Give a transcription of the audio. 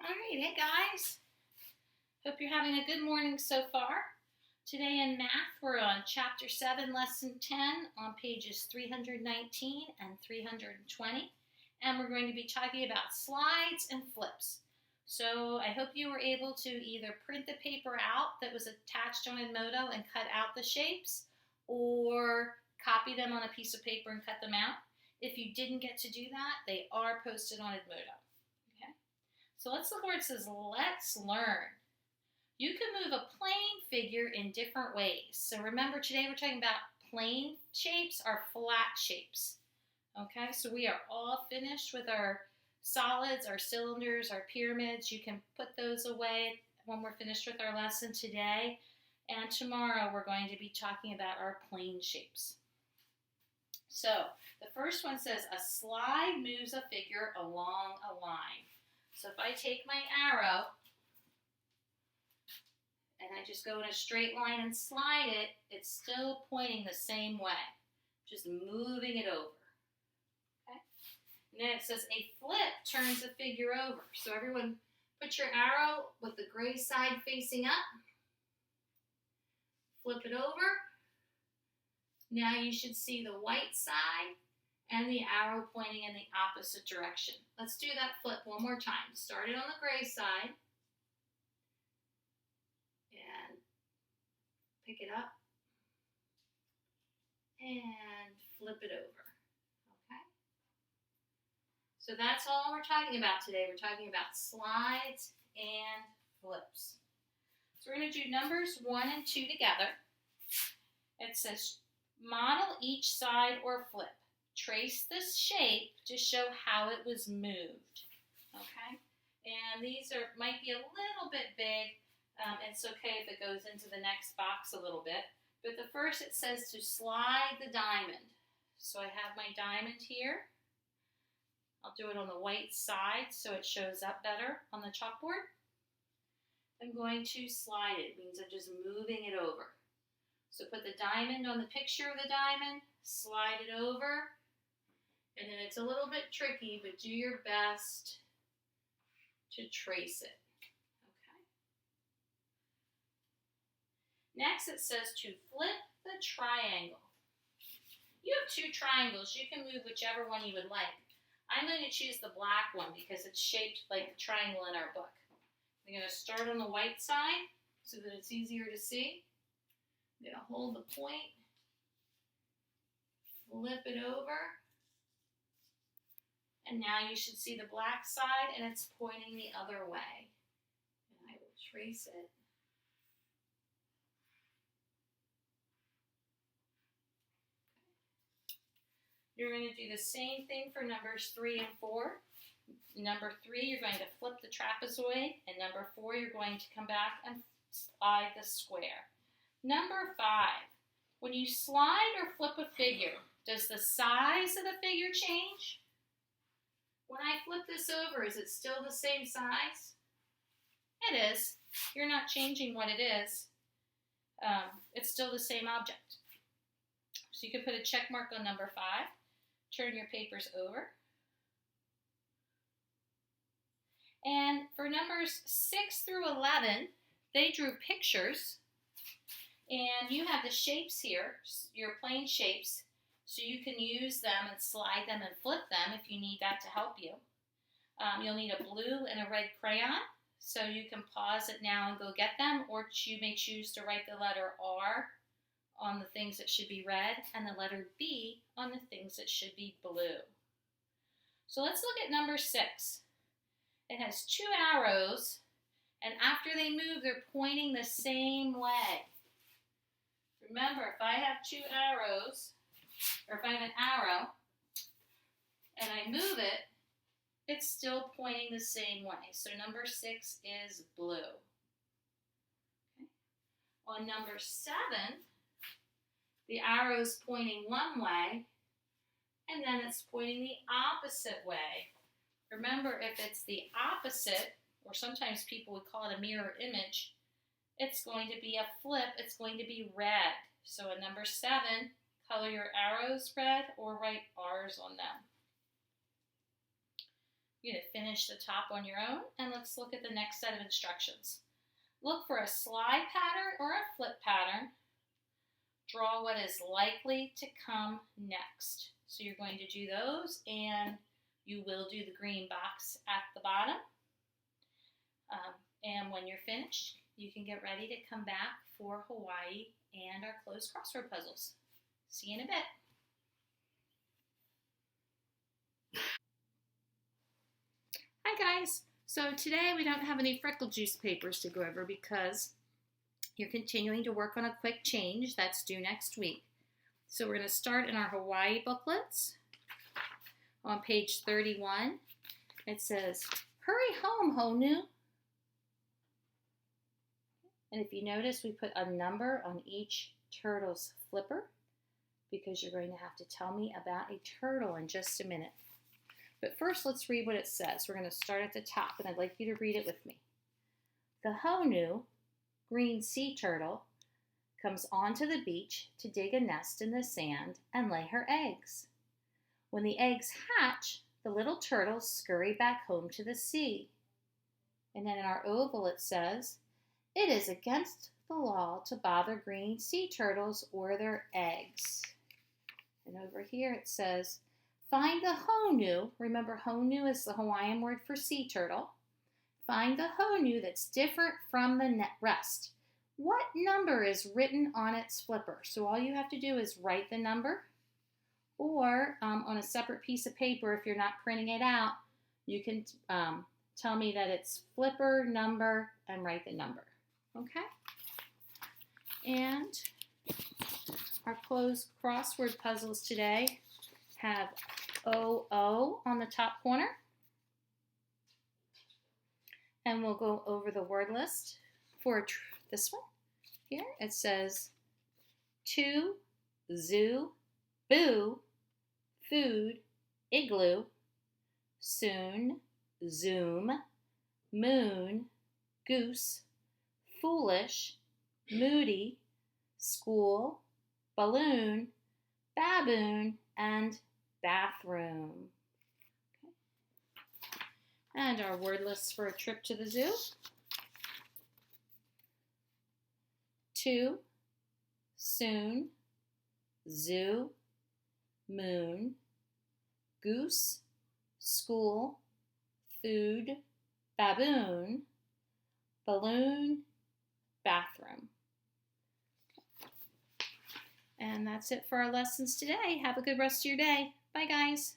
All right, hey guys. Hope you're having a good morning so far. Today in math, we're on Chapter 7, Lesson 10 on pages 319 and 320. And we're going to be talking about slides and flips. So I hope you were able to either print the paper out that was attached on Edmodo and cut out the shapes, or copy them on a piece of paper and cut them out. If you didn't get to do that, they are posted on Edmodo. So let's look where it says, let's learn. You can move a plane figure in different ways. So remember, today we're talking about plane shapes or flat shapes. Okay, so we are all finished with our solids, our cylinders, our pyramids. You can put those away when we're finished with our lesson today. And tomorrow we're going to be talking about our plane shapes. So the first one says, a slide moves a figure along a line. So if I take my arrow and I just go in a straight line and slide it, it's still pointing the same way, just moving it over. Okay? And then it says a flip turns the figure over. So everyone put your arrow with the gray side facing up. Flip it over. Now you should see the white side and the arrow pointing in the opposite direction. Let's do that flip one more time. Start it on the gray side. And pick it up. And flip it over. Okay? So that's all we're talking about today. We're talking about slides and flips. So we're going to do numbers 1 and 2 together. It says, model each side or flip. Trace the shape to show how it was moved, okay? And these might be a little bit big. It's okay if it goes into the next box a little bit. But the first, it says to slide the diamond. So I have my diamond here. I'll do it on the white side so it shows up better on the chalkboard. I'm going to slide it. It means I'm just moving it over. So put the diamond on the picture of the diamond, slide it over. And then it's a little bit tricky, but do your best to trace it. Okay. Next, it says to flip the triangle. You have 2 triangles. You can move whichever one you would like. I'm going to choose the black one because it's shaped like the triangle in our book. I'm going to start on the white side so that it's easier to see. I'm going to hold the point, flip it over. And now you should see the black side, and it's pointing the other way. And I will trace it. You're going to do the same thing for numbers 3 and 4. Number 3, you're going to flip the trapezoid, and number 4, you're going to come back and slide the square. Number 5, when you slide or flip a figure, does the size of the figure change? When I flip this over, is it still the same size? It is. You're not changing what it is. It's still the same object. So you can put a check mark on number 5. Turn your papers over. And for numbers 6 through 11, they drew pictures. And you have the shapes here, your plane shapes. So you can use them and slide them and flip them if you need that to help you. You'll need a blue and a red crayon. So you can pause it now and go get them, or you may choose to write the letter R on the things that should be red and the letter B on the things that should be blue. So let's look at number 6. It has 2 arrows, and after they move, they're pointing the same way. Remember, if I have 2 arrows, or if I have an arrow and I move it, it's still pointing the same way. So number 6 is blue. Okay. On number 7, the arrow is pointing one way, and then it's pointing the opposite way. Remember, if it's the opposite, or sometimes people would call it a mirror image, it's going to be a flip. It's going to be red. So in number 7, color your arrows red or write R's on them. You're going to finish the top on your own, and let's look at the next set of instructions. Look for a slide pattern or a flip pattern. Draw what is likely to come next. So you're going to do those, and you will do the green box at the bottom. And when you're finished, you can get ready to come back for Hawaii and our closed crossword puzzles. See you in a bit. Hi guys! So today we don't have any freckle juice papers to go over because you're continuing to work on a quick change that's due next week. So we're going to start in our Hawaii booklets. On page 31, it says, "Hurry home, Honu." And if you notice, we put a number on each turtle's flipper because you're going to have to tell me about a turtle in just a minute. But first, let's read what it says. We're going to start at the top, and I'd like you to read it with me. The Honu, green sea turtle, comes onto the beach to dig a nest in the sand and lay her eggs. When the eggs hatch, the little turtles scurry back home to the sea. And then in our oval it says, "It is against the law to bother green sea turtles or their eggs." And over here it says, "Find the Honu." Remember, Honu is the Hawaiian word for sea turtle. "Find the Honu that's different from the rest. What number is written on its flipper?" So all you have to do is write the number, or on a separate piece of paper, if you're not printing it out, you can tell me that it's flipper number and write the number. Okay? And our closed crossword puzzles today have OO on the top corner. And we'll go over the word list for this one. Here it says, to, zoo, boo, food, igloo, soon, zoom, moon, goose, foolish, moody, school, balloon, baboon, and bathroom. Okay. And our word list for a trip to the zoo. To, soon, zoo, moon, goose, school, food, baboon, balloon, bathroom. And that's it for our lessons today. Have a good rest of your day. Bye, guys.